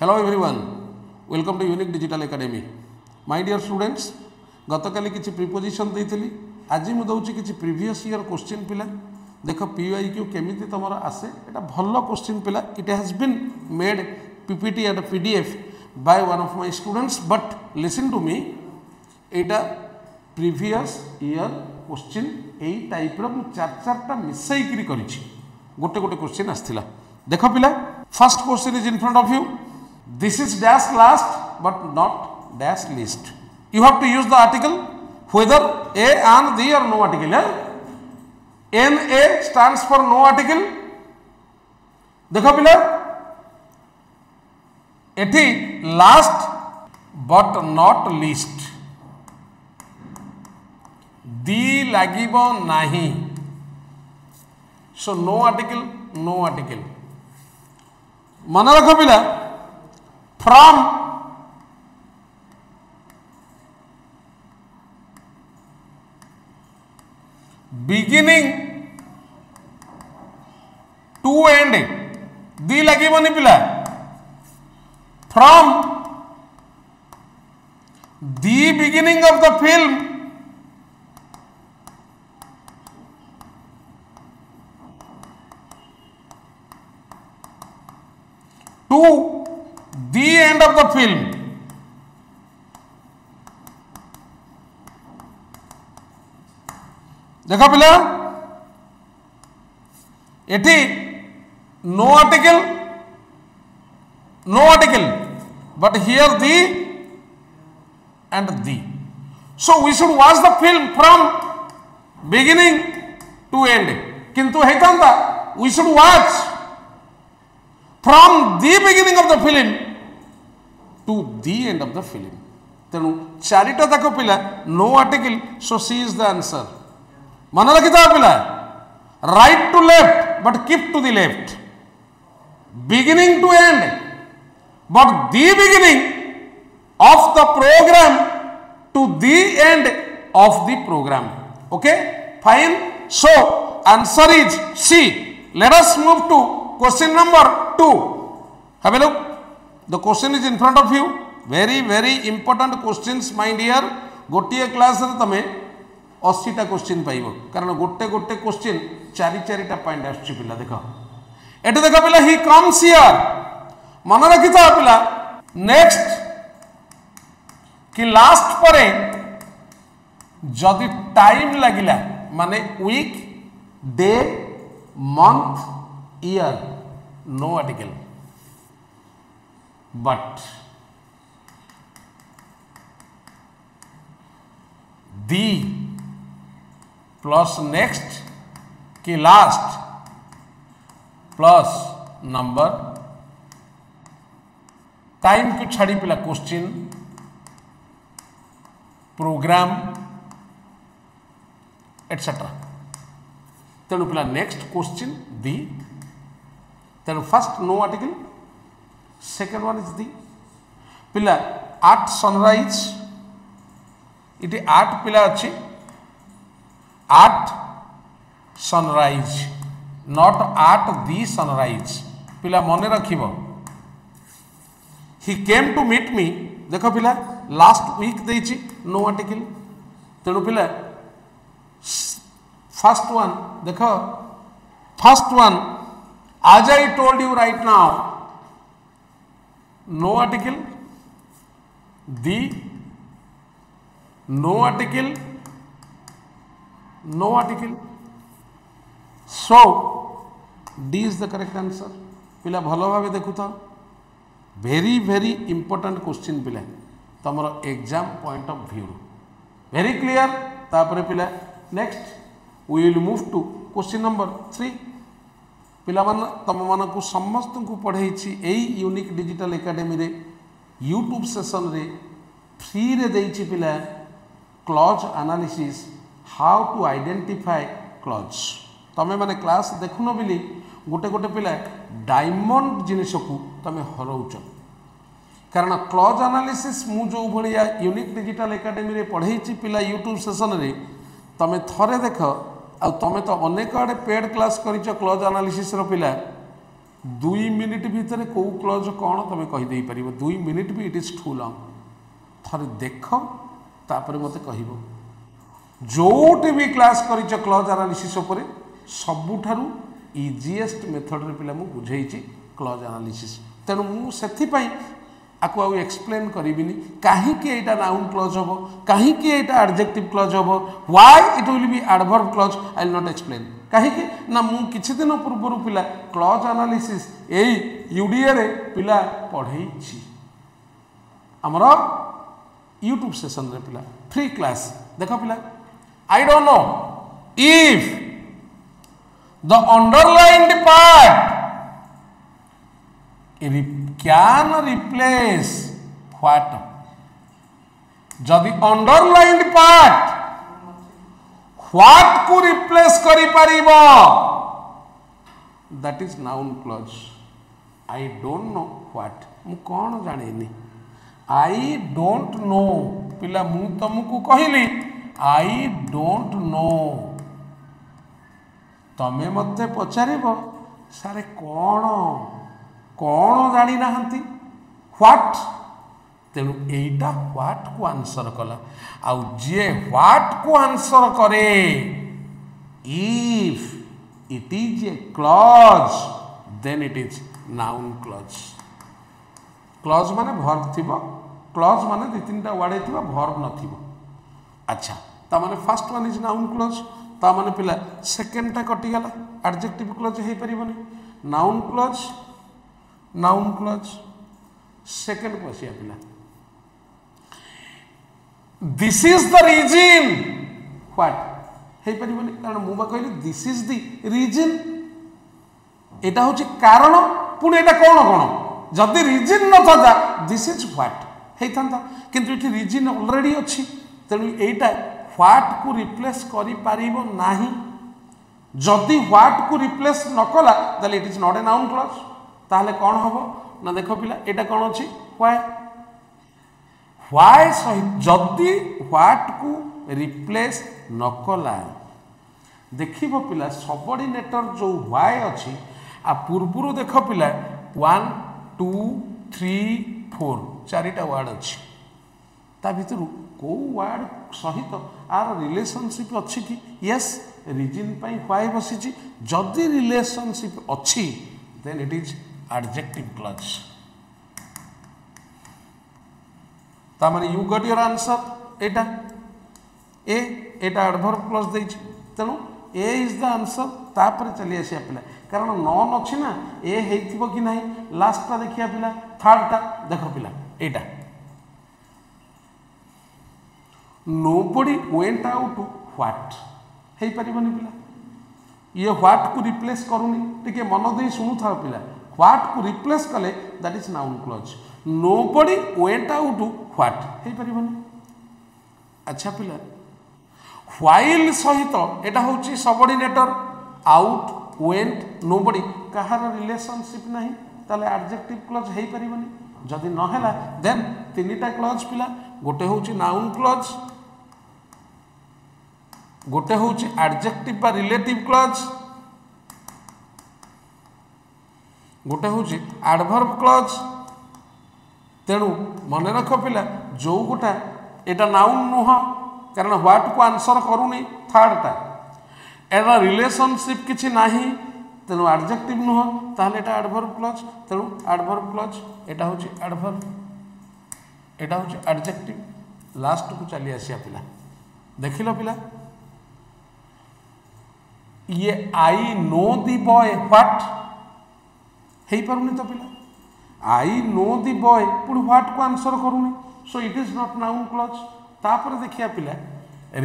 Hello everyone, welcome to Unique Digital Academy. My dear students, गतकाली किसी preposition देइथिली आज मु दउची किसी प्रीवियस ईयर क्वेश्चन पिला देख PYQ केमिति तमरा आसे एटा भल्लो क्वेश्चन पिला it has been made PPT and PDF by one of my students but listen to me Etah previous year question AE type रो मु चार मिसई करी करिछि गोटे गोटे क्वेश्चन आस्थिला देखो पिला first question is in front of you this is dash last but not dash list you have to use the article whether a and the or no article NA stands for no article देखो पिला एठी last but not least दी लागिबो नाही so no article मन रखो पिला from beginning to end दी लगी बनी पिला from the beginning of the film to the end of the film देखो पिला एटी no article but here the and the so we should watch the film from beginning to end किंतु हेतांता we should watch from the beginning of the film to the end of the film तेणु चारिटा तक पिला no article so C is the answer मन रखी था पिला right to left but keep to the left beginning to end but the beginning of the program to the end of the program okay fine so answer is C let us move to question number 2 have a look the question is in front of you very important questions my dear गोटिए class रे तमे 80टा question पाइबो कारण गोटे गोटे question चारिटा point आछि पिला देखो एटे देखो पिला ही कम्स हियर मन रखी था पिला नेक्स्ट कि लास्ट परे जदि टाइम लागिला माने week day month year no article but the plus next की लास्ट प्लस नंबर टाइम को छाड़ी पिला क्वेश्चन प्रोग्राम एटसेट्रा तेणु पिला नेक्स्ट क्वेश्चन दी तेणु first no article second one is the पिला आर्ट सनराइज इटी आर्ट पिला अच्छी art sunrise not art the sunrise पिला मन रखिबो ही केम टू मीट मी देखो पिला लास्ट वीक देछि नो आर्टिकल तेणु पिला फर्स्ट वन देखो फर्स्ट वन आज I told you right now no article the no article no article so D is the correct answer पिला भलो भाव देखु था very important question पिला तमरो exam point of view very clear तापरे पिला next we will move to question number 3 पिला मन तम मन को समस्त को पढ़ाई छी एई यूनिक डिजिटल एकेडमी रे YouTube सेशन रे फ्री रे देई छी पिला clause analysis how to identify clause तमें माने क्लास देखुन बिली गोटे गोटे पिला डायमंड जिनिस को तमें हरौच कारण क्लॉज एनालिसिस मु जो भलिया यूनिक डिजिटल एकेडमी रे पढ़ाई पिला यूट्यूब सेशन रे तमें थरे देख आ तमें तो अनेक आड़े पेड क्लास करिच क्लॉज एनालिसिस रो पिला 2 मिनिट भितर कौ क्लज कौन तुम कहीदे पार 2 मिनिट भी इट इज टू लॉन्ग थरे देख तापर मत कह जोटी भी क्लास कर क्लज एनालिसिस उपर सबुठारु इजीएस्ट मेथड रे पिला मु बुझाई क्लज एनालिसिस तेणु मुझे आपको आउ एक्सप्लेन करी कहीं एटा नाउन क्लज हम कहीं एटा एडजेक्टिव क्लज हम why it will be adverb clause I will not explain कहीं ना मु किछि दिन पूर्व पिला क्लज एनालिसिस एई यूडीए रे पिला पढ़ई हमर यूट्यूब सेशन रे पिला फ्री क्लास देखो पिला I don't know if the underlined part can replace what जदि अंडरलाइंड पार्ट what को रिप्लेस करि परिबो that is noun clause I don't know what मु कोन जानेनी आई डोंट नो पिला मु तुमको कहली आई डोंट नो तमे मते पचारिबो सारे कोन कौन जानी ना व्हाट तेणु एटा व्हाट को आंसर कला आउ जे व्हाट को आंसर करे if it is a clause then it is noun clause clause माने वर्ब थिबो क्लज माने दि तीनटा वर्ड थिबो वर्ब नथिबो अच्छा ता माने first one is noun clause ता माने पिला सेकंड टा कटि गला एडजेक्टिव क्लज हे परिबोनी नाउन क्लज सेकंड को आसिया पिला this is the reason what हे परिबोनी कारण मुबा कहली दिस इज द रीजन एटा होची कारण पुणी एटा कोन कोन जदि रीजन न था दिस इज व्हाट हे थांता किंतु इठी रीजन ऑलरेडी अछि तेनु एटा व्हाट को रिप्लेस करि पारिबो नाही जदि व्हाट को रिप्लेस न कला then it is not a noun clause ताहले कौन हम ना देख पिला एटा कौन अच्छी व्हाई व्हाई सहित जदि व्हाट को रिप्लेस न कला देखिबो पिला सबऑर्डिनेटर जो व्हाई अच्छी आ पूर्वरु देख पिला 1 2 3 4 चारिटा वर्ड अच्छी ता भितरु को वर्ड सहित आर रिलेशनशिप अच्छी कि यस रीजन पाई व्हाई बसिची जदि रिलेशनशिप अच्छी then it is adjective clause तामाने you got your answer Etah A Etah adverb clause देछि तेनु ए इज द आंसर तापर चली आसी पिला कारण नॉन अछि ना ए हेइथिबो कि नाही लास्ट ता देखिया पिला थर्ड ता देखो पिला एटा nobody went out to what हेइ परिबनी पिला ये व्हाट को रिप्लेस करूनी टिके मन देई सुनु था पिला व्हाट को रिप्लेस कले that is noun clause nobody went out to what हे परिबनी अच्छा पिला व्हाइल सहित एटा होची सबऑर्डिनेटर आउट वेंट नोबडी कहार रिलेशनशिप नाही ताले एडजेक्टिव क्लज हे परिबनी जदि न हैला देन तीनटा क्लज पिला गोटे होची नाउन क्लज गोटे होची एडजेक्टिव बा रिलेटिव क्लज गोटे हूँ एडवर्ब क्लज तेणु मन रख पिला जो गोटा एटा नाउन नुह कारण व्हाट को आंसर करूनी थर्डटा एटा रिलेशनशिप किछि नाही तेणु एडजेक्टिव नुह ताहले एटा एडवर्ब क्लज तेणु एडवर्ब क्लज एटा हूँ एडवर्ब एटा हूँ एडजेक्टिव लास्ट को चली आसिया पिला देखिल पिला ये I know the boy what हे पारुनी तो पिला आई नो दी बॉय पुणी व्हाट को आंसर करूनी so it is not noun clause तापर देखिया पिला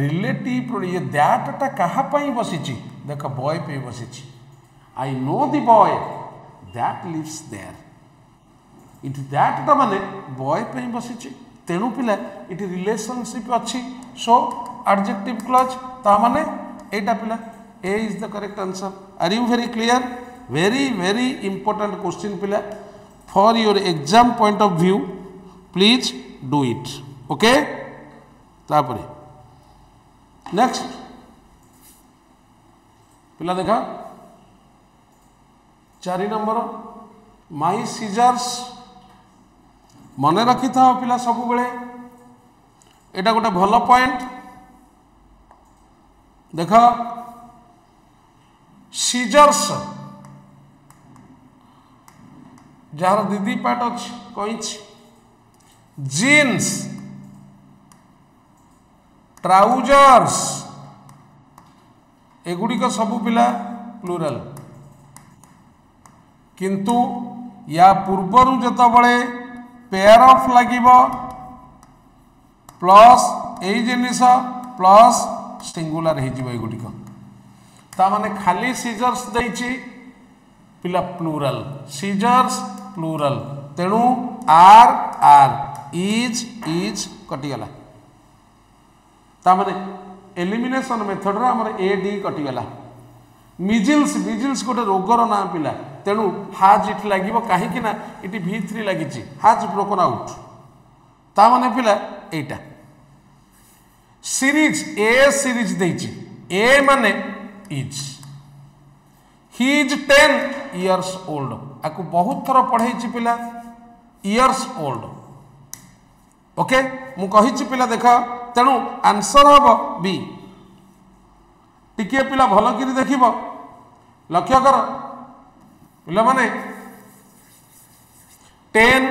रिलेटिव ये दैटटा कहा पई बसिची देख बॉय पे बसिची I know the boy that lives there it दैटटा माने बॉय पे बसिची तेणु पिला इट रिलेशनशिप अच्छी सो एडजेक्टिव क्लज ता माने एटा पिला A is the correct answer are you very clear very important question pila for your exam point of view please do it okay tapare next pila dekha 4 number my seizures मन रखि था पिला सब बेले एटा गोटे भल पॉइंट देख seizures jar दीदी पार्ट अच्छी कही जीन्स ट्राउजर्स एगुड़िक सब पिला प्लूराल किंतु या पूर्वर जतबले पेयर ऑफ लगिब प्लस यही जिनिस प्लस सिंगुलर होगुड़िक ताने खाली सीजर्स देछि पिला प्लूराल सीजर्स प्लूराल तेणु आर आर इज कटिगला ताने एलिमिनेशन मेथड आमर ए डी कटिगला मिजिल्स मिजिल्स गोटे रोगर ना पिला तेणु हाज इट लगे कहीं ना इटी V3 लगी हाज ब्रोकन आउट ताने पिला एटा सीरीज ए सीरीज देछि ए माने is he is 10 years old आपको बहुत थर पढ़ाई पिला इयर्स ओल्ड ओके मु कही पिला देख तेणु आंसर हम बी टिके पिला भल कि देखिब लक्ष्य कर पिला माने 10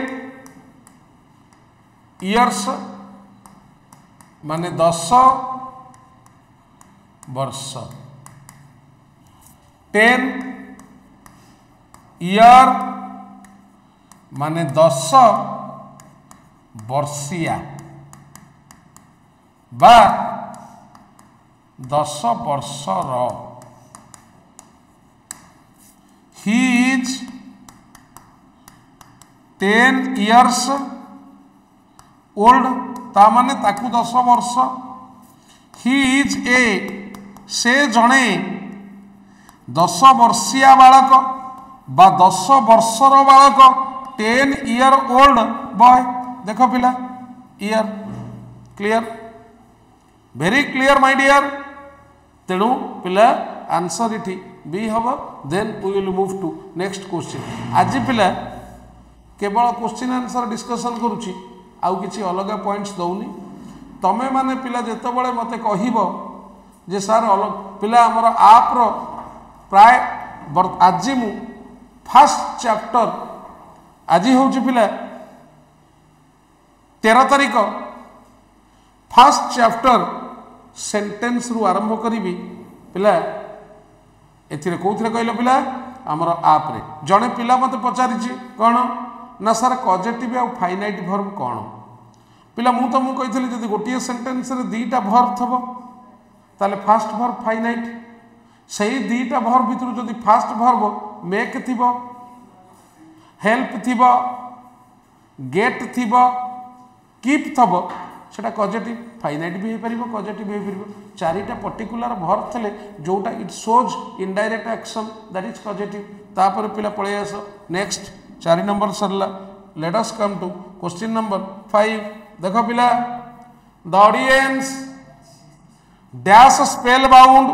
इयर्स माने 10 वर्ष 10 इयर माने 10 वर्षिया बा 10 वर्षर ही इज 10 इयर्स ओल्ड ता माने ताकू 10 वर्ष ही इज ए से जणे 10 वर्षिया बालक बा 10 वर्षर बालक 10 इयर ओल्ड बॉय देख पिला इयर clear very clear my dear तेणु पिला आंसर इठी बी हम then we will move to next question आज पिला केवल क्वेश्चन आंसर डिस्कशन करुची आउ किसी अलग पॉइंट्स दौनी तमे माने पिला जेतबळे मते कहिबो जे सर अलग पिला हमर आप रो प्राय आज मु फर्स्ट चैप्टर आज होची पिला 13 तारीख फर्स्ट चैप्टर सेंटेंस रु आरंभ करी पिला एथिरे कोथिरे कहलो पिला हमर आप रे जणे पिला मते पचारिछि कोन ना sir positive a finite verb कोन पिला मु तो मु कहितली जदि गोटिए सेंटेंस रे दीटा वर्ब थबो ताले फर्स्ट वर्ब फाइनाइट सही दीटा वर्ब भितर जदि फर्स्ट वर्ब मेक थिबो हेल्प थिबो गेट थिबो कीप थबो सेटा पॉजिटिव फाइनाइट भी हो पारिबो पॉजिटिव हो पारिबो चारिटा पर्टिकुलर वर्ब थले जोटा it shows indirect action that is positive तापर पिला पळे आस नेक्स्ट 4 नंबर सरला let us come to question number 5 देखो पिला the audience dash spellbound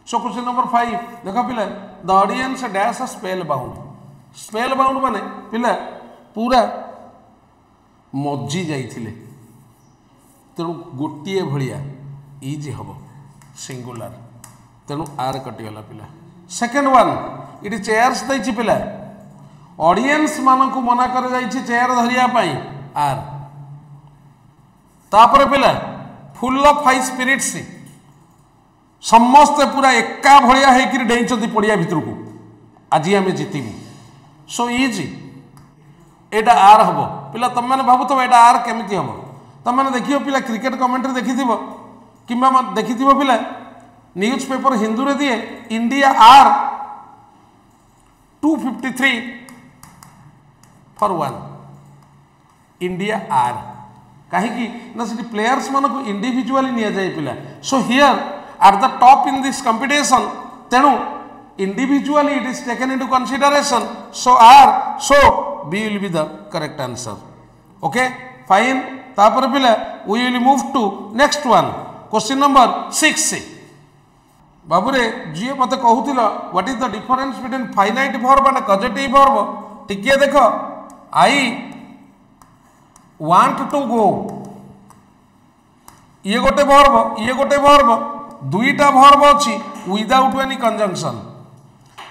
so question number 5 देखो पिला the audience dash spellbound माने पिला पूरा मज्जी जाइथिले तेणु गोटे भाया इज हम सिंगुलर तेणु आर कटिगला पिला सेकेंड वन इट चेयर्स देछि पिला ऑडियंस मानक मना कर जाइछि चेयर धरिया पई आर तापर पिला फुल ऑफ हाई स्पिरिट्स समस्ते पूरा एका भलिया हेकि डेइछथि पड़िया भितर को आज आम जितबू सो इज एटा आर हम पिला तुम मैंने भावुव एटा आर केमिति हम तुम मैंने देखियो पिला क्रिकेट कमेंट्री देखिथिबो किंबा देखिथिबो पिला न्यूज पेपर हिंदू रे दिए India are 253 for 1 India are कहीं ना से प्लेयर्स मान को इंडिविजुअली नि जाए पिला so here at the top in this competition तेणु individually it is taken into consideration so are so B will be the correct answer okay fine तापर पिला we will move to next one question number 6 बाबूरे जी मत कहूल what is the difference between finite verb and causative verb टिके देख I want to go ये गोटे वर्ब दुईटा वर्ब अच्छी विदाउट एनी कंजंक्शन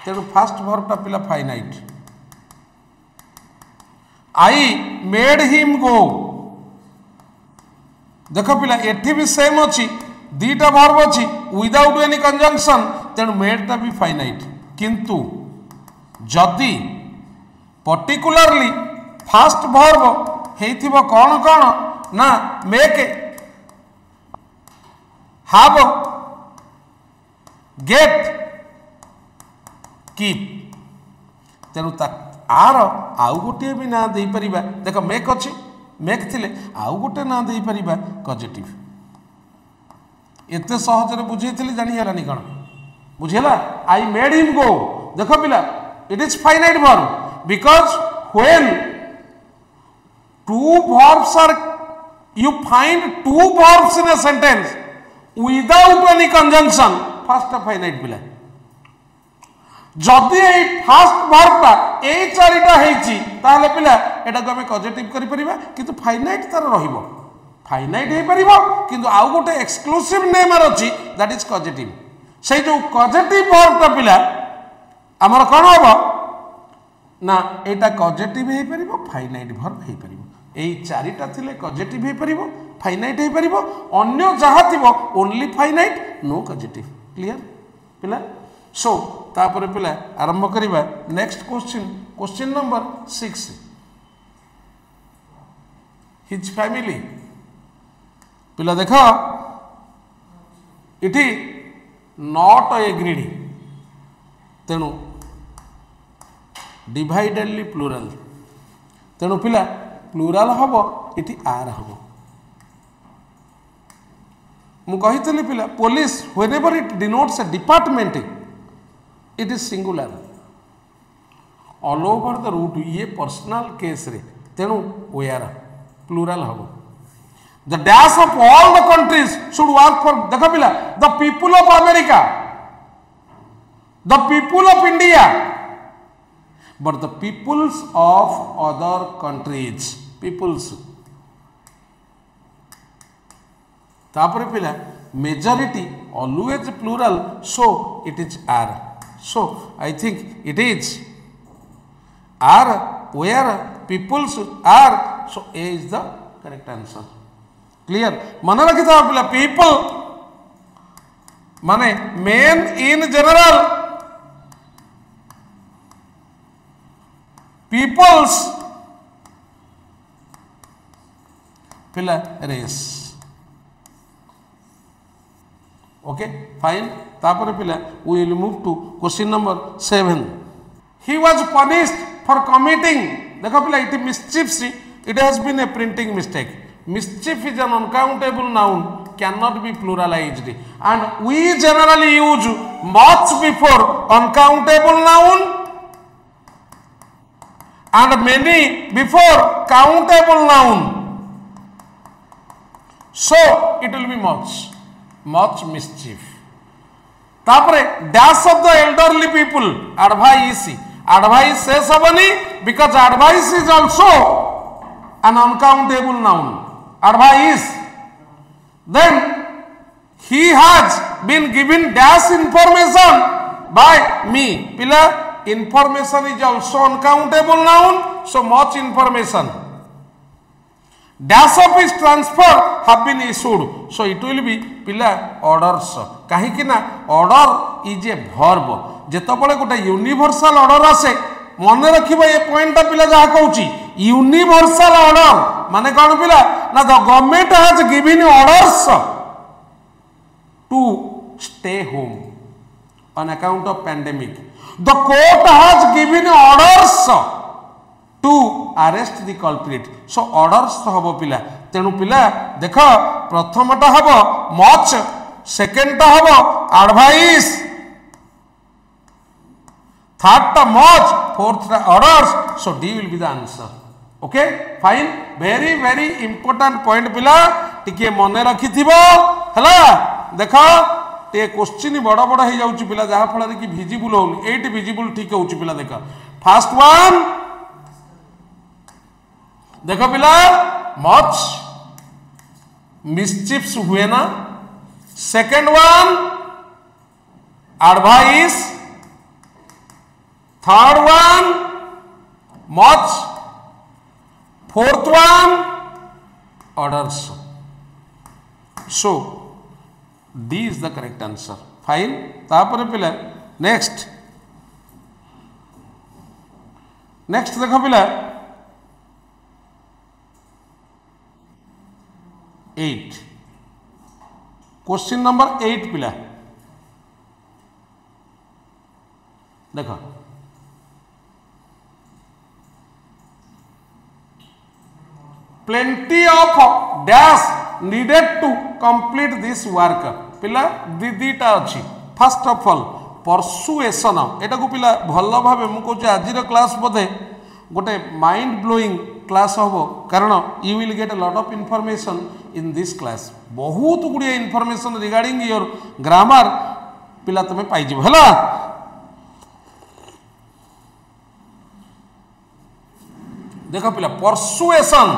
तेणु फास्ट वर्बटा पिला finite I made him go देख पिला एठी भी सेम अच्छी दीटा वर्ब अच्छी विदाउट एनी कंजंक्शन तेणु मेडटा भी फाइनाइट किंतु जदि पर्टिकुलरली फास्ट वर्ब हेइथिबो कौन कौन ना मेक हाव गेट कीप तेणु आर आउ गोटे भी ना दे परिबा देख मेक अच्छी मेक थिले आउ गोटे ना दे परिबा कजेटिव एते सहजरे बुझेइथिली जानि हलानी कण बुझेला आई मेड हिम गो देखो पिला it is finite verb because when two verbs are you find two verbs in a sentence without any conjunction first finite पिला जदि ए फास्ट वर्बटा ए चारिटा हेची ताहले पिला एटा को हमें पॉजिटिव करि परिबा किंतु फाइनाइट तार रहिबो फाइनाइट हे परिबो किंतु आउ गोटे एक्सक्लूसिव नेम अछि दैट इज पॉजिटिव से जो पॉजिटिव वर्बटा पिला हमर कोन होबो ना एटा पॉजिटिव हे परिबो फाइनाइट वर्ब हे परिबो एई चारिटा थिले पॉजिटिव हे परिबो फाइनाइट हे परिबो अन्य जहा थिबो only finite no positive clear पिला सो तापर पिला आरंभ करिबा next question number 6 his family पिला देखो इठी नॉट एग्रीड तेणु डिवाइडेडली प्लूरल तेणु पिला प्लूरल हम इठी आर हम मु कहितली पिला police whenever it denotes a department it is singular all over the route ये पर्सनल केस रे तेणु वेयर प्लूरल हम the dash of all the countries should work for देखो पिला the people of America the people of India but the peoples of other countries peoples तापर पिला majority always plural so it is r so I think it is r where peoples are so a is the correct answer clear मन रखि था पिला people माने men in general peoples पिला race okay fine तापर पिला we will move to question number 7 he was punished for committing देखो पिला it mischief it has been a printing mistake mischief is an uncountable noun cannot be pluralized and we generally use much before uncountable noun and many before countable noun so it will be much mischief तापरे dash of the elderly people advice says habani because advice is also an uncountable noun advice then he has been given dash information by me pila information is also uncountable noun so much information dash of his transfer have been issued so it will be pila orders kahi kina order is a verb जेतबले गोटे universal order आसे मन रखिबा ये point पिला जहा कहूची universal order माने कोन पिला ना the government has given orders to stay home on account of pandemic the court has given orders to arrest the culprit so orders habo pila tenu pila dekho prathama ta habo much second ta habo advice third ta much fourth ta orders so D will be the answer okay fine very important point pila tikie mone rakhithibo hela dekho टे question बड़ बड़ हो जाउची पिला जहा फल कि visible होउनी eight visible ठीक होउची पिला देख फर्स्ट वन देखो पिला मच मिसचिप्स हुए ना second one advice third one much fourth one orders so D is the correct answer fine तापर पिला next देखो पिला 8 क्वेश्चन नंबर 8 पिला देखो plenty of dash needed to complete this work पिला दीटा अच्छी फर्स्ट ऑफ ऑल परसुएसन एटा को पिला भल भाव मुझे आज क्लास बोधे गोटे माइंड ब्लोइंग क्लास हम कारण you will get a lot of information in this class बहुत गुड़िया इंफॉर्मेशन रिगार्डिंग योर ग्रामर पिला तुम्हें पाइज है देख पिला परसुएसन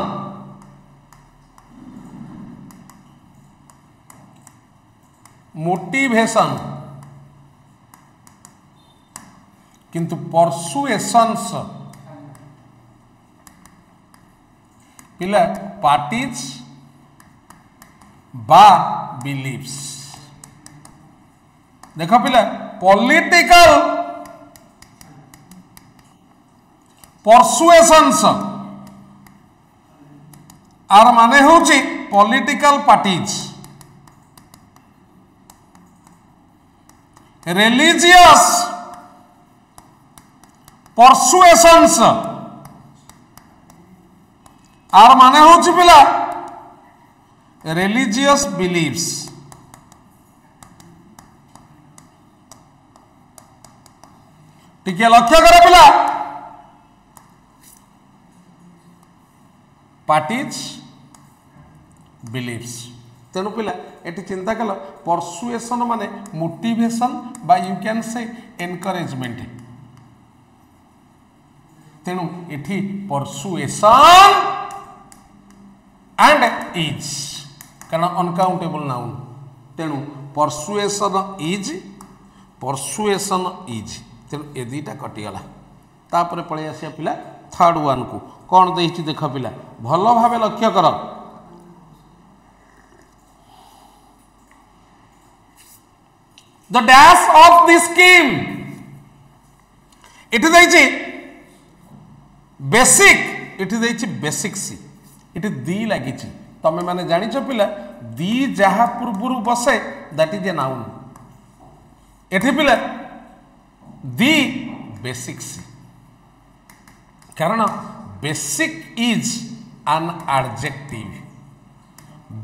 मोटिवेशन किंतु परसुएशंस पिला पार्टीज बा बिलीव्स देख पिला पॉलिटिकल परसुएशंस आर माने होची political parties religious persuasions are माने होची पिला religious beliefs टिके लक्ष्य कर पिला पार्टीज बिलीव्स तेणु पिला एटी चिंता कल परसुएसन माने मोटिवेशन बा यू कैन से एनकरेजमेंट तेणु एठी परसुएसन एंड इज कारण अनकाउंटेबल नाउन तेणु परसुएसन इज तेणु ए दुईटा कटिगला तापर पलि आसिया पिला थर्ड वन को कौन देख देख पिला भल भाव लक्ष्य कर the dash of the scheme it देछि बेसिक इट देछि बेसिक सी इट दी लागि तमे माने जानि छ पिला दी जहा पूर्वरु बसे दैट इज ए नाउन एठी पिला दी बेसिक सी कारण basic is an adjective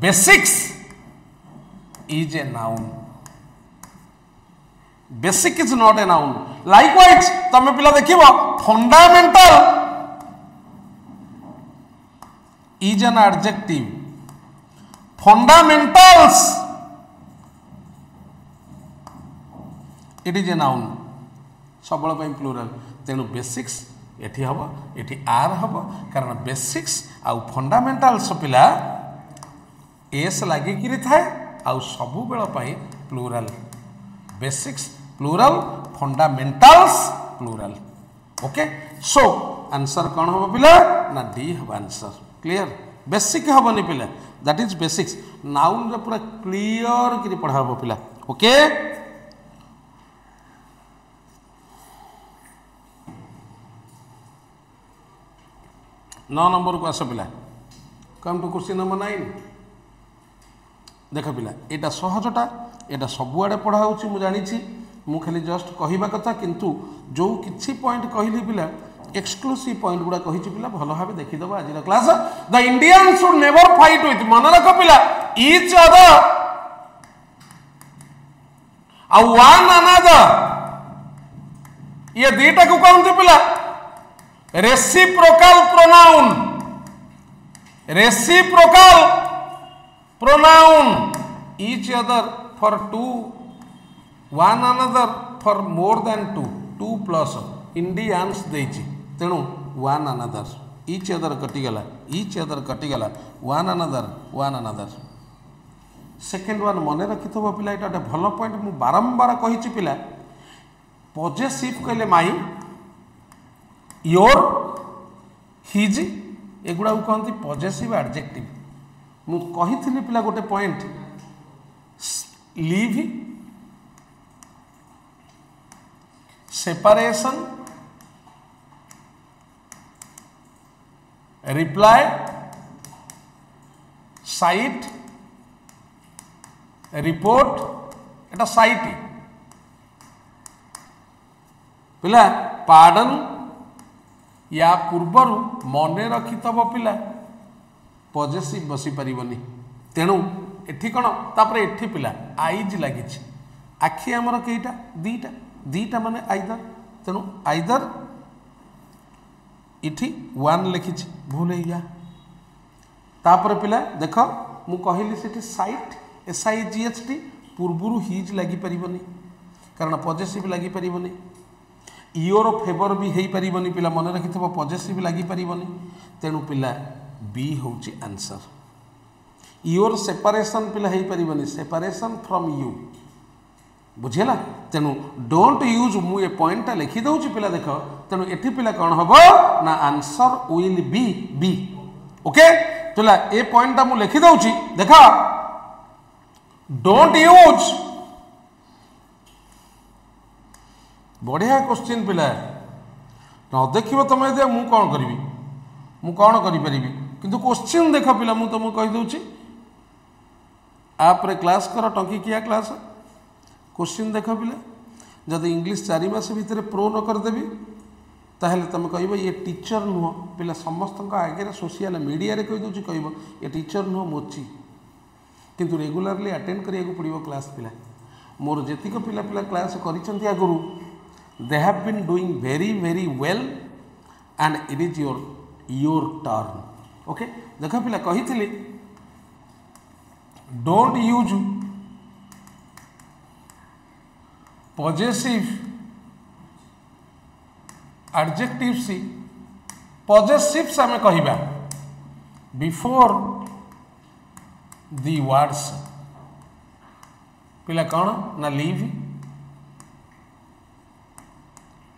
basics is a noun basic is not a noun likewise तमे पिला देखिबो fundamental is an adjective fundamentals it is a noun सबल पई प्लूरल तेणु बेसिक्स एठी हबो एठी आर हबो कारण बेसिक्स आउ फंडामेंटल्स पिला एस लागी किरि थाए आउ सबु बेल पई plural basics plural fundamentals plural okay so answer कौन हम पिला ना डी हम आंसर क्लियर बेसिक हेनी पिला दैट इज बेसिक्स नाउन रे पूरा क्लियर कि पढ़ा हम पिला ओके नौ नंबर को आस पिला कम टू क्वेश्चन नंबर 9 देख पिला एटा सहजटा एटा सबुआड़े पढ़ा होची मु जानिछि मु खाली जस्ट कहिबा कथा किंतु जो किछि पॉइंट कहली पिला एक्सक्लूसिव पॉइंट गुडा कहिछि पिला भलो भाबे देखि दबा आज class the Indian should never fight with मन रख पिला ईच अदर आ वन अनदर ये दीटा को कहंती पिला reciprocal pronoun each other for two one another for more than two two plus Indians देची तेणु वन अनदर इच अदर कटिगला इच अदर कटिगला वन अनदर सेकेंड वन मन रखि थबो पिला एटा गोटे भल पॉइंट मु बारंबार कहिछि पिला पॉजेसिव कहले माई योर हिज एगुड़ा कहते पॉजेसिव एडजेक्टिव मु कही पिला गोटे point leave separation reply site report एटा साइट पिला पार्डन या पूर्वर मन रखिथब पिला पॉजेसिव बसी पारिबनी तेणु एठी कौन तापर एठी पिला आइज लगी आखि आमर कईटा दीटा दीटा माने आइदर तेणु आइदर इठी वन लिखी भूल या तापर पिला देख मु कहली सेठी साइट SIGHT पूर्वर हिज लगी पारिबनी कारण पॉजेसिव लगी पारिबनी योर फेवर भी हो पारिबनी पिला मन रखिथबो पॉजेसिव लगी पारिबनी तेणु पिला बी होची आंसर योर सेपरेशन पिला हो पारिबनी सेपरेशन फ्रॉम यू बुझेला तेणु डोंट यूज मु ए पॉइंट लिखि दउची पिला देख तेणु एठी पिला कौन हबो ना answer will be B okay पिला ए पॉइंट मु लिखि दउची देखा डोंट यूज बढ़िया क्वेश्चन पिला न देखिए तुम दे मु कौन करी मु कौन करी किंतु क्वेश्चन देख पिला मु तुमको कही दूची आप रे क्लास कर टंकी किया क्लास क्वेश्चन देख पिला जब इंग्लिश 4 मास भितर प्रो न करदेवी ताहले तुम कह ये टीचर नुह पिला समस्त आगे सोशल मीडिया रे कही दूची कह ये टीचर नुह मोची किंतु रेगुलरली अटेंड करिया को पड़िबो क्लास पिला मोर जेतिक पिला पिला class करिसंती आगुरु they have been doing very well and it is your turn okay देखो पिला कही थी don't use possessive adjectives possessives आमे कहिबा before the words पिला कौन ना leave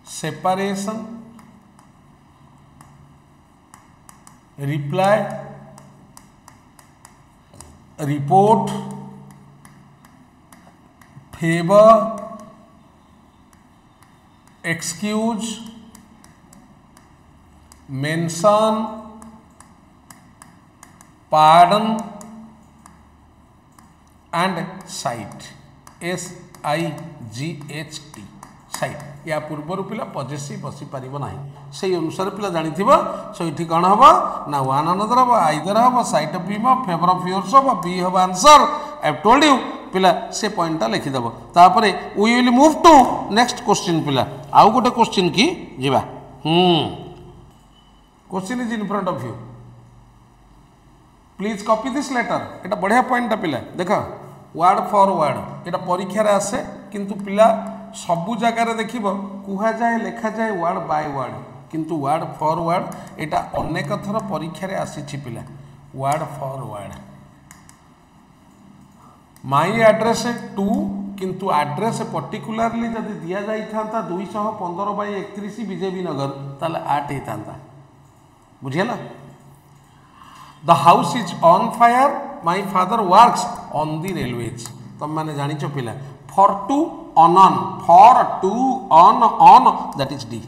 separation reply report favour excuse mention pardon and site SIGHT site या पूर्वर पिला पॉजेसिव बसी पारिबो नाही से अनुसार पिला जानि थिबो सो इठी कोन हबो ना वन अनदर हबो आइदर हबो side of him favour of yours हबो बी हबो answer I have told you पिला से पॉइंटटा लिखि देबो तापरे we will move to next question पिला आउ गोटे क्वेश्चन की जिबा question is in front of you please copy this letter एटा बढ़िया पॉइंटटा पिला देखो वर्ड फॉर वर्ड एटा परीक्षा रे आसे किंतु पिला सबु जगार देखिब कुहा जाए लेखा जाए वर्ड बाय वर्ड किंतु वर्ड फॉर वर्ड एटा अनेक थर परीक्षा रे आसी पिला word for word my address 2 किंतु एड्रेस पर्टिकुलरली जदि दिया जाई थांता 215/31 बीजेपी नगर ताले 8 हेतांता बुझियला the house is on fire my father works on the railways तुम माने जानिच पिला for to on that is D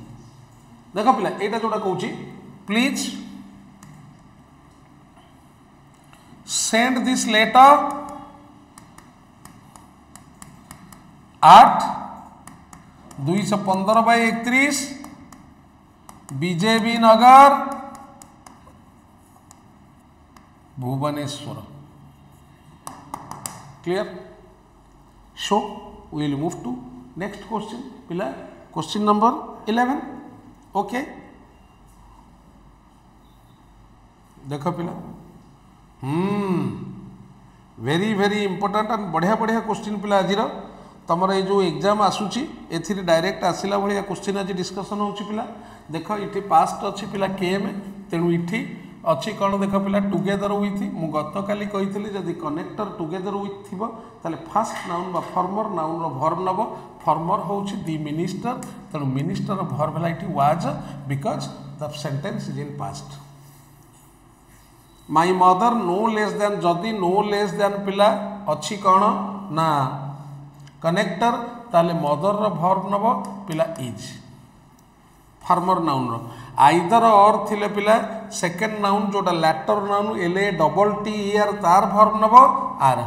देखो पिला एटा जोटा कहूची please send this letter at 215/31 BJB Nagar Bhubaneswar clear so we will move to next question पिला question number 11 okay देखो पिला very important and बढ़िया बढ़िया क्वेश्चन पिला आज तुमर ये जो एग्जाम आसूची ए डायरेक्ट आसला भाया क्वेश्चन आज डिस्कसन हो पिला देख ये पास्ट अच्छी पिला केएम तेणु इटी अच्छी कौन देख पिला टुगेदर विथ मु गत काली कही जदि कनेक्टर टुगेदर विथ थी ताले फास्ट नाउन बा फॉर्मर नाउन रो वर्ब नब फॉर्मर होउची दी मिनिस्टर तेणु मिनिस्टर वर्ब है ये was because the sentence is in past my mother no less than जदि नो लेस देन पिला अच्छी कौन ना कनेक्टर ताले मदर रो वर्ब नब पिला इज फार्मर नाउन रो आइदर और थिले पिला सेकेंड नाउन जोटा latter noun L A double T R तार वर्ब नब आर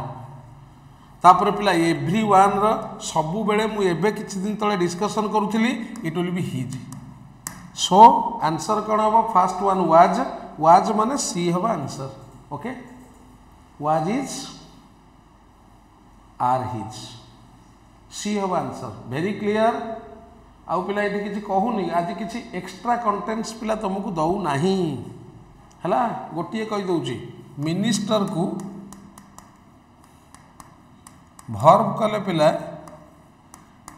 तापर पिला एव्री वन रो सबु बेले मु एबे किछि दिन तले डिस्कशन करूथली it will be his so answer कोन हबो फर्स्ट वन वाज माने सी हबो answer okay was is are his C हबो आंसर वेरी क्लियर आउ पिला ये किसी कहूनी आज किसी एक्स्ट्रा कंटेंट्स पिला तुमको दऊ नाही हला गोटे कही दउची मिनिस्टर को वर्ब कले पिला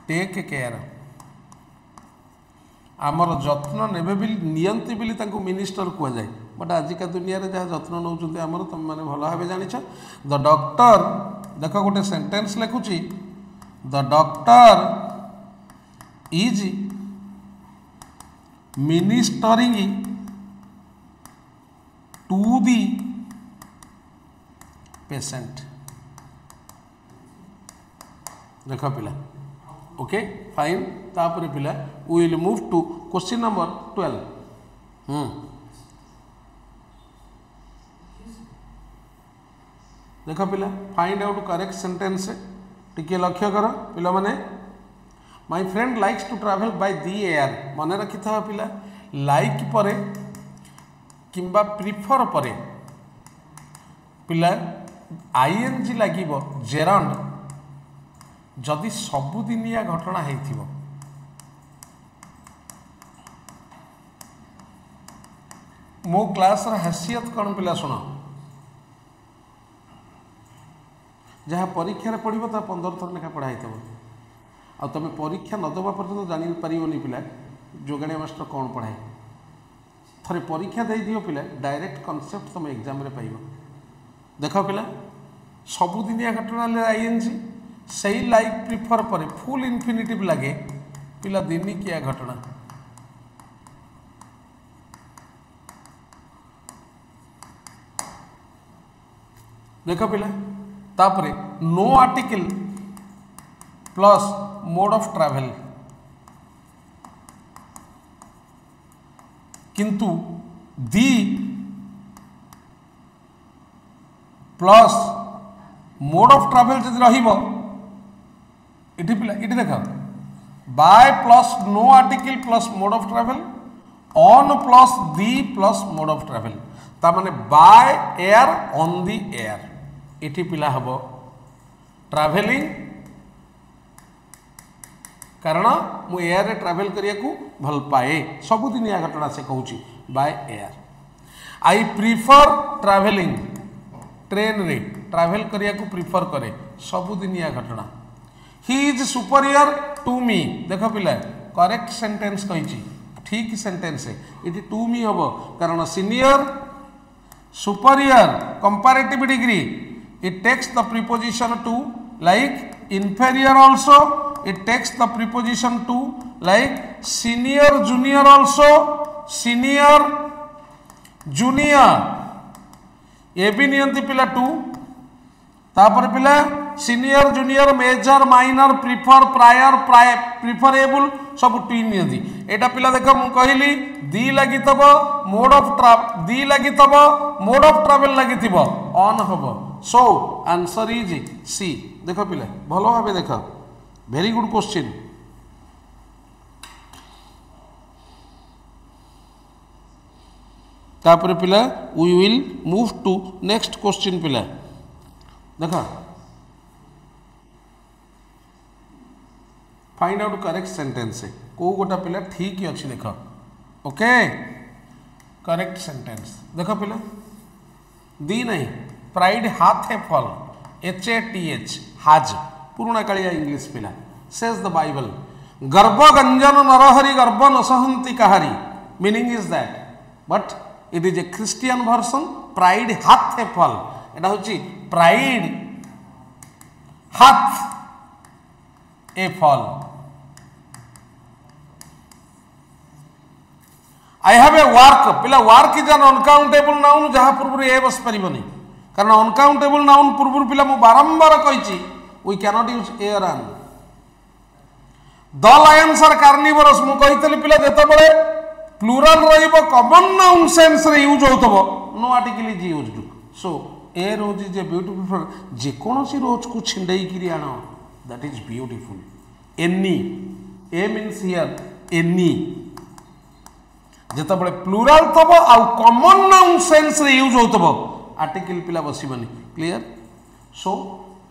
टेक केयर आमर जत्न नेबे बिल नियंती बिली तांको मिनिस्टर कुआ जाए बट आजिका दुनिया रे जहाँ जत्न नौचंती आमर तुम माने भल भाबे जानिछ द डॉक्टर देख गोटे सेंटेंस लिखुची the doctor is ministering to the patient देख पिला ओके फाइन तापर पिला we will move to question number 12 देख पिला फाइंड आउट करेक्ट सेंटेंस टिके लक्ष्य कर पिला माने my friend likes to travel by the air मन रखी था पिला लाइक परे किंबा प्रिफर परे पिला आईएनजी लागिबो जेरांड जदि सबुदिनिया घटना हेइथिबो मो क्लास रा हैसियत कौन पिला सुन जहाँ परीक्षा पढ़ो ता 15 थर लेखा पढ़ाई थो आ तुम परीक्षा न दबा पर्यंत जानी पारिबनी पिला जोगाड़िया मास्टर कौन पढ़ाए थरे परीक्षा दे दियो पिला डायरेक्ट कॉन्सेप्ट तुम एग्जाम रे पाइबो देख पिला सबुदिनिया घटना ले आईएनजी सही लाइक प्रिफर पर फुल इनफिनिटिव लगे पिला दिनिकिया घटना देख पिला तापरे no article plus mode of travel किंतु the plus mode of travel जब रहिबो इटी पिला इटी देख by plus no article plus mode of travel on plus the plus mode of travel ता माने by air on the air इटी पिला हबो ट्रैवलिंग कारण मु एयर रे ट्रैवल करिया को भल पाए सबुदिनिया घटना से कहूची by air I prefer travelling train रे ट्रैवल करिया को प्रिफर करे सबुदिनिया घटना he is superior to me देख पिला करेक्ट सेंटेंस कही ठीक सेंटेंस है इट टू मी हम कारण senior superior comparative degree it takes the preposition to like inferior also it takes the preposition to like senior junior also senior junior ये भी नियंती पिला टू तापर पिला senior junior major minor prefer prior preferable सब to नियंती एटा पिला देख मु कहली दी लगी तब मोड ऑफ ट्रैवल लगी थी ऑन हम सो आंसर इज सी देख पिला भल भाव देख वेरी गुड क्वेश्चन तापर पिला we will move to next question पिला देख फाइंड आउट करेक्ट सेंटेंस को गोटा पिला ठीक ही अच्छी देख ओके करेक्ट सेंटेंस देख पिला दी नहीं प्राइड हाथ है फल HATH हाज पुराणा कालिया इंग्लिश पिला सेज द बाइबल गर्भ गंजन नरहरि गर्भ न सहंती कहारी meaning is that but it is a Christian version pride hath a fall एटा होची pride hath a fall I have a work पिला work is an uncountable noun जहाँ पूर्व ए बस पारिबनी कारण अनकाउंटेबल नाउन पूर्व पिला मु बारंबार कहिछि we can not use air an the lions are carnivorous मु कहितली पिला जेते बळे प्लुरल रहिबो कॉमन नाउन सेंस रे यूज होतबो no article is used so a rose is a beautiful जे कोनोसी रोज को छिंडई किरी आनो that is beautiful any a means here any जेते बळे प्लुरल तबो आ कॉमन नाउन सेंस रे यूज होतबो आर्टिकल पिला बसिबनी क्लियर सो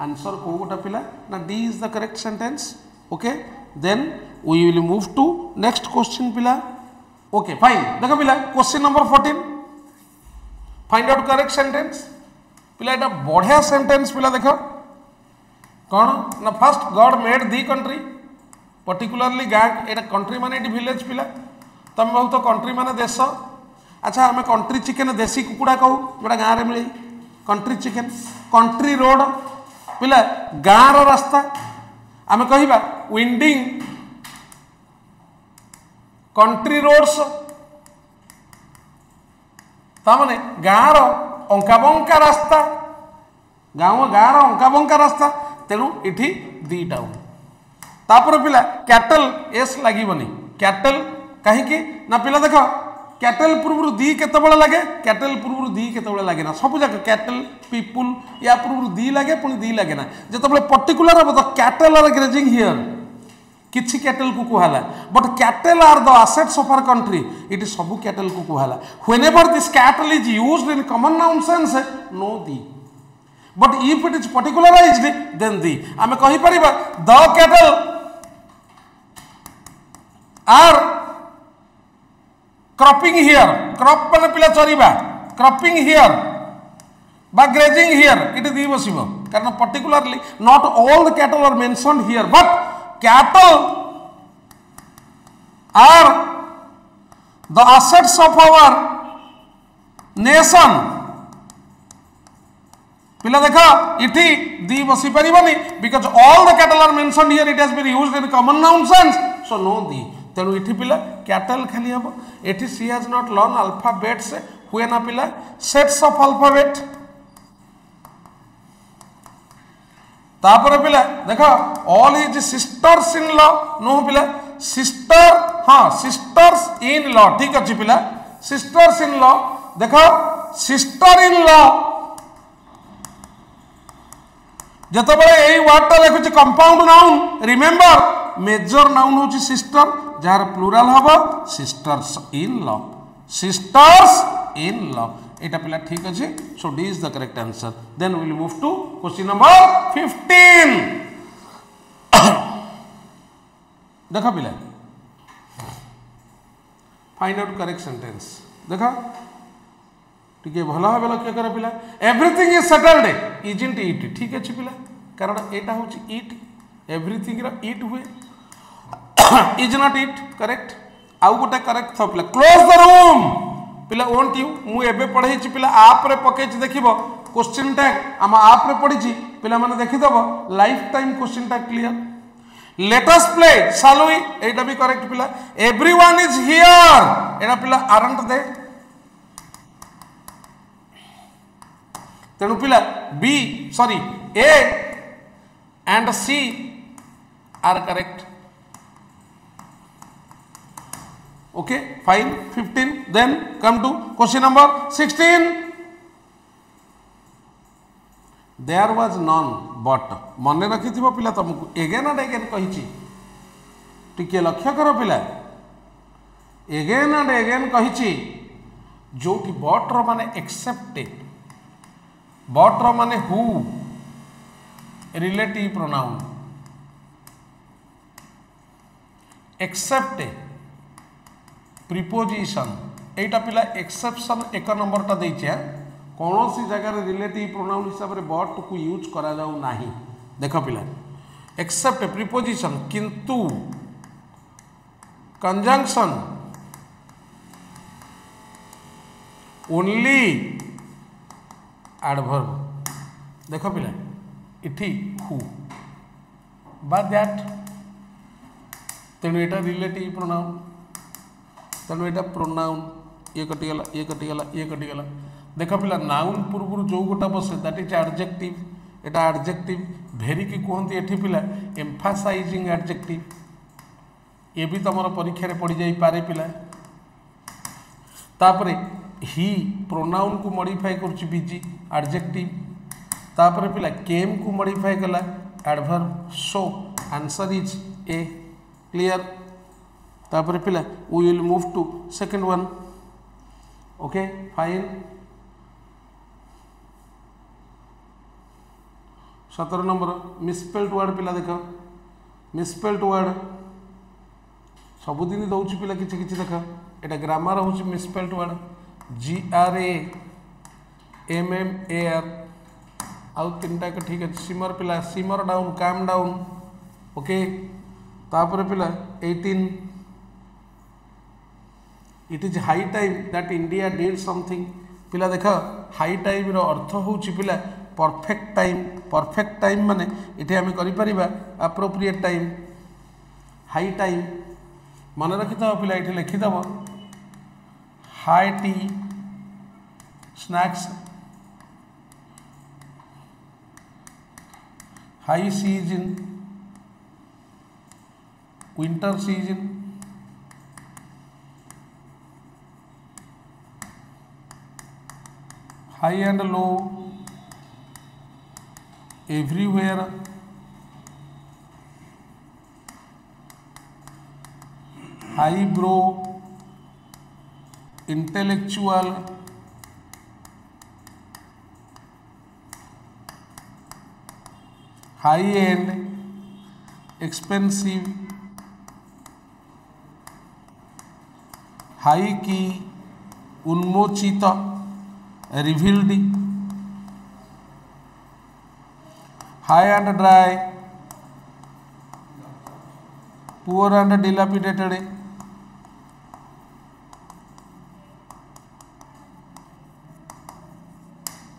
आंसर को गोटा पिला ना D is the correct sentence okay then we will move to next question पिला ओके फाइन देखो पिला question number 14 find out correct sentence पिला एटा बढ़िया सेंटेंस पिला देखो कौन ना first God made the country particularly गाँ एटा कंट्री माने एटी विलेज पिला तुम बहुत कंट्री माने देश अच्छा आम कंट्री चिकेन देसी कुकुड़ा कहू जोड़ा गाँव में मिले कंट्री चिकेन कंट्री रोड पिला गाँव रास्ता आम कहिबा विंडिंग कंट्री रोड्स तामाने गाँव अंकाबंका रास्ता गाँव अंकाबंका रास्ता तेणु इठी दीटा तापर पिला कैटल एस लगे कैटल कहीं ना पिला देख कैटल पूर्व दी केतबेले लगे कैटल पूर्व दी केतबेले लगे ना सब जाक कैटल पीपुल या पूर्व दी लगे पुणी दी लगे ना जिते पर्टिकुलर हम तो कैटल आर ग्रेजिंग हियर किछि कैटल को कहला but cattle are the assets of our country it सब कैटल को कहला whenever this cattle is used in common noun sense no the but if it is particularized then the आमे कहि परिबा the cattle are cropping here crop माने पिला चरिबा cropping here बा ग्रेजिंग हियर इट दी बसिबो कारण particularly not all the cattle are mentioned here but cattle are the assets of our nation पिला देखा इठी दी बसी परिबनी because all the cattle are mentioned here it has been used in common noun sense so no दी तेणु इठी पिला cattle खाली हबो इठी she has not learned alphabets हुए ना पिला sets of alphabet तापर पिला देखो all is sisters in law no पिला सिस्टर हाँ सिस्टर्स इन लॉ ठीक अच्छे पिला सिस्टर्स इन लॉ देखो सिस्टर इन लॉ जत बड़े यही वर्डटा देखुची compound noun remember major noun होची सिस्टर जार प्लुरल हबो sisters in law sisters in law एटा पिला ठीक अच्छे so D is the correct answer then we will move to question number 15 देखा पिला फाइंड आउट करेक्ट सेंटेंस देखा ठीक भल भाव लक्ष्य कर पिला everything is settled isn't it ठीक अच्छे पिला कारण एटा होची इट एवरीथिंग रो इट हुए इज नॉट इट करेक्ट आउ गोटे करेक्ट था पिला क्लोज द रूम पिला ओंट यू मु एबे पढ़ाई पिला आप रे पकेच देखिबो क्वेश्चन टैग आम आप रे पढ़ी पिला माने देखि दबो life time question tag clear let us play shall we एटा भी करेक्ट पिला एवरीवन इज हियर एटा पिला आरंट दे तेणु पिला B sorry A and C are correct okay fine 15 then come to question number 16 there was none but मन रखि पिला तुमको एगेन एंड एगेन कही टिके लक्ष्य कर पिला एगेन एंड एगेन कही जो कि बट रो माने एक्सेप्टेड बट रो माने who relative pronoun accepted preposition एटा पिला एक्सेप्शन एक नंबर टा देइछे कौन सी जगह रिलेटिव प्रोनाउन हिसाब से बट को यूज करा जाऊ नाही देख पिला एक्सेप्ट प्रीपोजिशन किंतु कंजंक्शन ओनली एडवर्ब देख पिला इठी हु बा दैट तेणु यहाँ रिलेटिव प्रोनाउन तेणु यहाँ प्रोनाउन ये कटिगला ये कटिगला ये कटिगला देख पिला नाउन पूर्व जो गोटा बसे that is adjective Etah adjective भेरी की कहते एठी पिला एम्फासाइजिंग एडजेक्टिव ये भी तुम परीक्षा रे पड़ जाई पारे पिला तापरे ही प्रोनाउन को मॉडिफाई कर बीजी एडजेक्टिव तापरे पिला केम को मॉडिफाई कला adverb so answer is A clear तापरे पिला we will move to second one okay fine 17 number misspelled word पिला देख मिसस्पेल्ड वर्ड सबुदिन दौर पिला किसी किसी देख एटा ग्रामर हूँ मिसस्पेल्ड वर्ड GRAMMAR आउ तीन टा ठीक है सिमर पिला simmer down calm down okay तापर पिला 18 it is high time that India did something पिला देख हाई टाइम रो अर्थ हूँ पिला परफेक्ट टाइम माने इटे आम कर अप्रोप्रिएट टाइम हाई टाइम मन रखिद पिला ये लिखिदेव high tea snacks high season winter season high and low everywhere highbrow intellectual high and expensive high की उन्मोचित revealed high and dry poor and dilapidated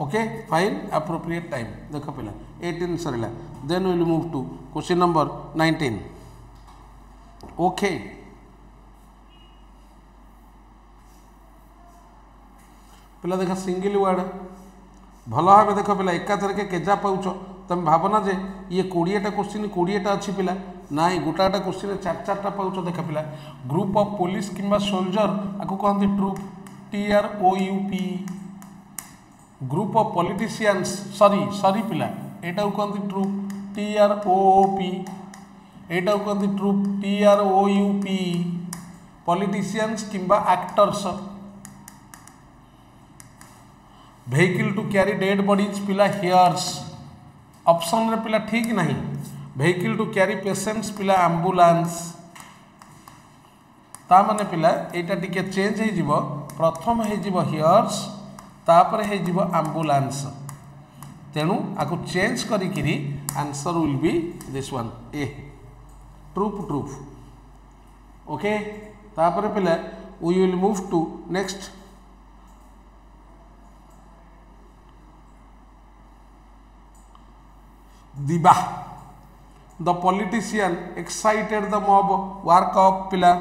okay fine appropriate time देख पिला 18 सरला then will move to question number 19 okay पिला देख single word भल भाव देख पिला एकाथर के केजा पाउछ तुम भावना जे ये 20टा क्वेश्चन 20टा अच्छी पिला ना गोटाटा क्वेश्चन 4-4टा पाउछ देख पिला ग्रुप ऑफ पुलिस किंबा सोल्जर आपको कहते troop TROUP group of politicians sorry पिला एटा कहते ट्रूप TROOP एटा कहते ट्रूप TROUP पॉलिटिशियंस किंबा actors vehicle to carry dead bodies पिला हियर्स ऑप्शन रे पिला ठीक नहीं vehicle to carry patients पिला एम्बुलेंस ता माने पिला एटा टिके चेंज हे जिवो प्रथम हे जिवो हियर्स तापर हे जिवो एम्बुलेंस तेणु आको चेंज करी किरी answer will be this one a troop okay तापर पिला we will move to next दिबा the politician excited the mob work off पिला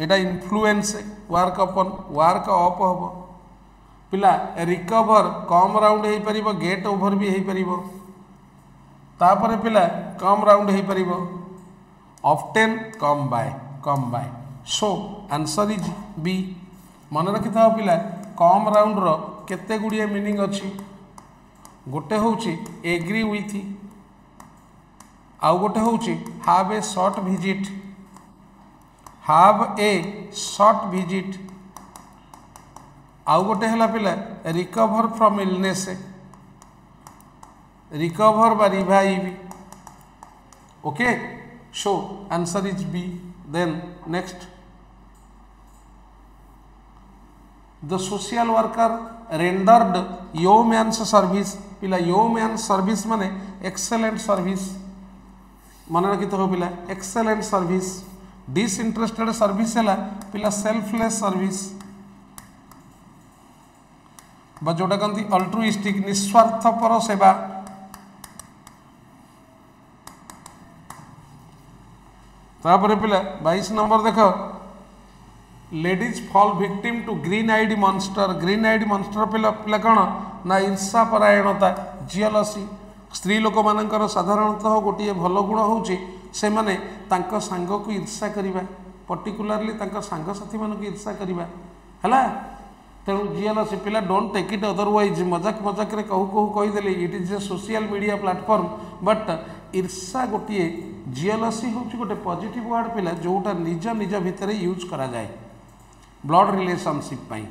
एटा influence work upon work off हम पिला रिकवर कम राउंड हो पारिबो गेट ओवर भी हो पारिबो तापर पिला कम राउंड हो पारिबो often come by so answer is B मन रखि था पिला कम राउंड रो केते गुड़िए मीनिंग अच्छी गोटे हूँ एग्री विथ आउ गोटे हूँ हाव ए शॉर्ट विजिट आउ गोटे है पिला रिकवर फ्रॉम इलनेस रिकवर बा revive okay so answer is B then next the social worker rendered yeoman's service पिला येओमैन्स सर्विस माने एक्सेलेंट सर्विस मन रखी तो पिला एक्सेलेंट सर्विस डिसइंटरेस्टेड सर्विस है पिला सेल्फलेस सर्विस जोटा कहती अल्ट्रुइस्टिक निस्वार्थपर सेवा तापर पिला 22 नंबर देख ladies fall victim to green eyed monster पिला पिला कौन ना ईर्षा परायणता जियलसी स्त्री लोक मानकर साधारणतः गोटे भल गुण होची से माने तांको सांग को ईर्षा करिबा पर्टिकुलरली तांको सांग साथी मान को ईर्षा करिबा हला तेणु जियलसी पिला डोंट टेक इट अदरवाइज मजाक मजाक रे कहू कहू कहि देले it is A social media platform but ईर्षा गोटे जियलसी होची गोटे पॉजिटिव वर्ड पिला जोटा निज निज भितर यूज करा जाए ब्लड रिलेशनशिप पाई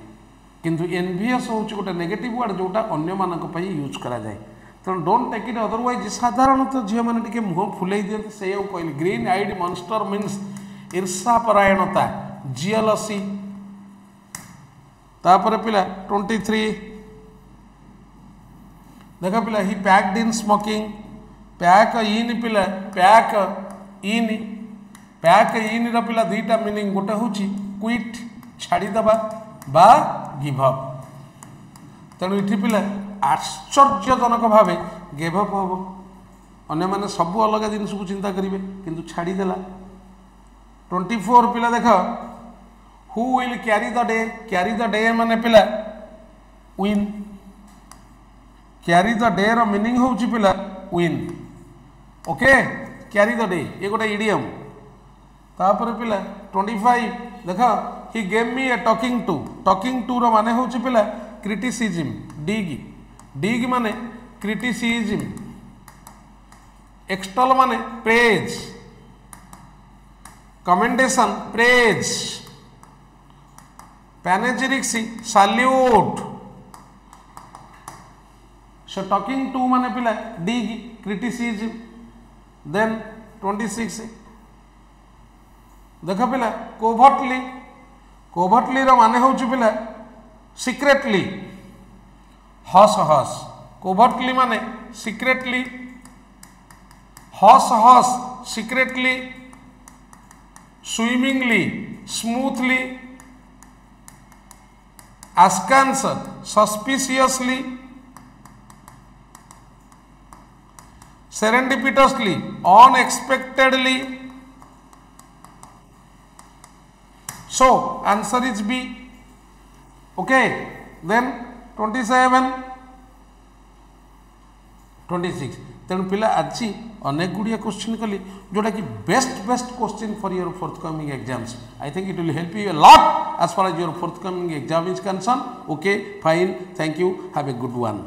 किंतु एनवियस होची गोटे नेगेटिव वर्ड जोटा अन्य मानक पाई यूज करा जाए तेणु डोंट टेक इट अदरवाइज साधारणतः झील मैंने टे मुह फुले दिखते से कहली ग्रीन आईड मॉन्स्टर मीन्स ईर्षा परायणता जियलसी तापर पिला 23 देख पिला ही पैक्ड इन स्मोकिंग पैक इन पिला पैक इन पिला दुईटा मीनिंग गोटे हूँ क्विट छाड़ीदबा बा गिव अप तेणु ये पिला आश्चर्यजनक भाव गिव अप हम अन्य मैंने सबू अलग जिन को चिंता करेंगे किंतु छाड़ीदेला 24 पिला देख हु विल क्यारी द डे माने पिला विन क्यारी द डे रो मीनिंग होची पिला win okay carry the day ये गोटे इडियम तापर पिला 25 देख he gave me a talking to row माने होची पिला क्रिटिसिज्म डिग माने क्रिटिसिज्म एक्सटॉल माने praise commendation praise panegyrics salute so talking to माने पिला डिग क्रिटिसिज्म देन 26 देख पिला कोभर्टली रो माने होची पिला सीक्रेटली हस कोभर्टली माने सीक्रेटली हस secretly swimmingly smoothly askance suspiciously serendipitously unexpectedly so answer is B okay then 27 26 तेणु पिला आज अनेक गुड़िया क्वेश्चन कली जोटा कि best question for your forthcoming exams I think it will help you a lot as far as your forthcoming exam is concerned okay fine thank you have a good one